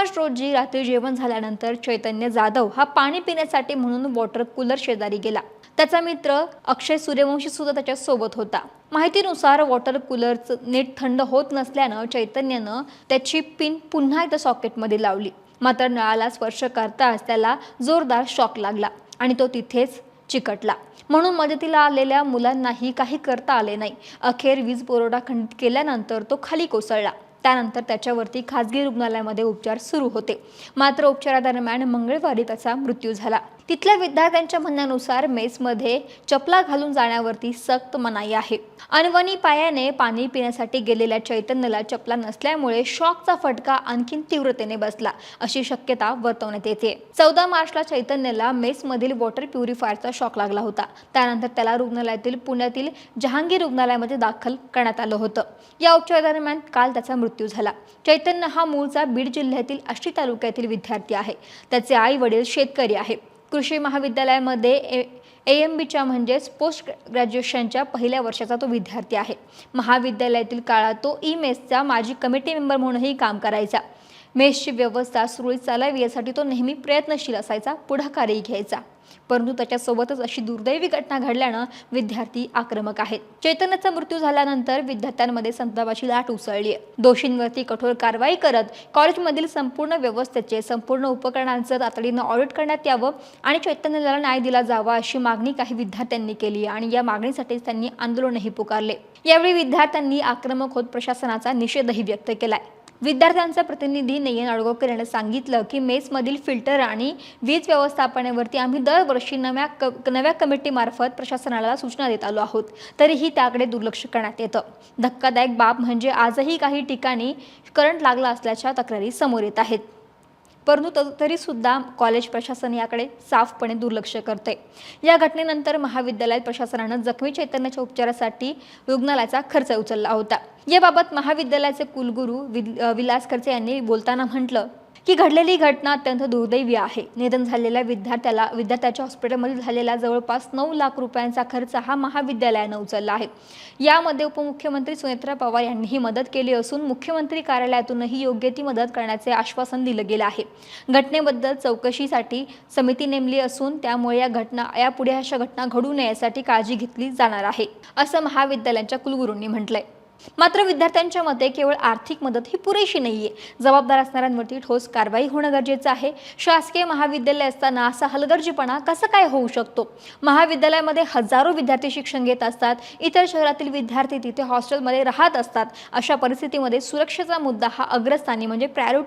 मार्च रोजी रात्री जेवण झाल्यानंतर चैतन्य जाधव हा पाणी पिण्यासाठी म्हणून वॉटर कूलर शेजारी गेला। त्याचा मित्र अक्षय सूर्यवंशी सुद्धा त्याच्या सोबत होता। माहितीनुसार वॉटर कूलरचं नीट थंड होत नसल्यानं चैतन्यनं त्याची पिन पुन्हा एकदा सॉकेटमध्ये लावली, मात्र नळाला स्पर्श करताच त्याला जोरदार शॉक लागला आणि तो तिथेच चिकटला। म्हणून मदतीला आलेल्या मुलांनाही काही करता आले नाही। अखेर वीज पुरवठा खंडित केल्यानंतर तो खाली कोसळला। त्यानंतर त्याच्यावरती खासगी रुग्णालयामध्ये उपचार सुरू होते, मात्र उपचारादरम्यान मंगळवारी त्याचा मृत्यू झाला। तिथल्या विद्यार्थ्यांच्या म्हणण्यानुसार मेसमध्ये चपला घालून जाण्यावरती सक्त मनाई आहे। अनवणी पायाने पाणी पिण्यासाठी गेलेल्या चैतन्यला चपला नसल्यामुळे शॉकचा फटका आणखी तीव्रतेने बसला अशी शक्यता वर्तवण्यात येते। 14 मार्चला चैतन्यला मेसमधील वॉटर प्युरिफायरचा शॉक लागला होता। त्यानंतर त्याला रुग्णालयातील पुण्यातील जहांगीर रुग्णालयामध्ये दाखल करण्यात आलं होतं। या उपचारादरम्यान काल त्याचा मृत्यू झाला। चैतन्य हा मूळचा बीड जिल्ह्यातील आष्टी तालुक्यातील विद्यार्थी आहे। त्याचे आई वडील शेतकरी आहे। कृषी महाविद्यालयामध्ये AMBच्या म्हणजेच पोस्ट ग्रॅज्युएशनच्या पहिल्या वर्षाचा तो विद्यार्थी आहे। महाविद्यालयातील काळात तो मेसचा माजी कमिटी मेंबर म्हणूनही काम करायचा। मेसची व्यवस्था सुरळीत चालावी यासाठी तो नेहमी प्रयत्नशील असायचा, पुढाकारही घ्यायचा। परंतु त्याच्यासोबतच अशी दुर्दैवी घटना घडल्यानं विद्यार्थी आक्रमक आहेत। चैतन्याचा मृत्यू झाल्यानंतर विद्यार्थ्यांमध्ये संतापाची लाट उसळली आहे। दोषींवरती कठोर कारवाई करत कॉलेजमधील संपूर्ण व्यवस्थेचे संपूर्ण उपकरणांचं तातडीनं ऑडिट करण्यात यावं आणि चैतन्याला न्याय दिला जावा अशी मागणी काही विद्यार्थ्यांनी केली आणि या मागणीसाठी त्यांनी आंदोलनही पुकारले। यावेळी विद्यार्थ्यांनी आक्रमक होत प्रशासनाचा निषेधही व्यक्त केलाय। विद्यार्थ्यांचा प्रतिनिधी नयन अडगोकर यांनी सांगितलं की मेसमधील फिल्टर आणि वीज व्यवस्थापनावरती आम्ही दरवर्षी नव्या कमिटीमार्फत प्रशासनाला सूचना देत आलो आहोत, तरीही त्याकडे दुर्लक्ष करण्यात येतं। धक्कादायक बाब म्हणजे आजही काही ठिकाणी करंट लागला असल्याच्या तक्रारी समोर येत आहेत, परंतु तरी सुद्धा कॉलेज प्रशासन याकडे साफपणे दुर्लक्ष करते। या घटनेनंतर महाविद्यालय प्रशासनानं जखमी चैतन्याच्या उपचारासाठी रुग्णालयाचा खर्च उचलला होता। याबाबत महाविद्यालयाचे कुलगुरू विलास खर्चे यांनी बोलताना म्हटलं की घडलेली घटना अत्यंत दुर्दैवी आहे। निधन झालेल्या विद्यार्थ्याच्या हॉस्पिटलमध्ये झालेला जवळपास 9 लाख रुपयांचा खर्च हा महाविद्यालयानं उचलला आहे। यामध्ये उपमुख्यमंत्री सुनेत्रा पवार यांनीही मदत केली असून मुख्यमंत्री कार्यालयातूनही योग्य ती मदत करण्याचे आश्वासन दिलं गेलं आहे। घटनेबद्दल चौकशीसाठी समिती नेमली असून त्यामुळे यापुढे अशा घटना घडू नये यासाठी काळजी घेतली जाणार आहे, असं महाविद्यालयाच्या कुलगुरूंनी म्हटलंय। मात्र विद्यार्थ्यांच्या मते केवळ आर्थिक मदत ही पुरेशी नाहीये, जबाबदार असणाऱ्यांवरती ठोस कारवाई होणं गरजेचं आहे। शासकीय महाविद्यालय असताना असा हलगर्जीपणा कसा काय होऊ शकतो? महाविद्यालयामध्ये हजारो विद्यार्थी शिक्षण घेत असतात, इतर शहरातील विद्यार्थी तिथे हॉस्टेलमध्ये राहत असतात। अशा परिस्थितीमध्ये सुरक्षेचा मुद्दा हा अग्रस्थानी म्हणजे प्रायोरिटी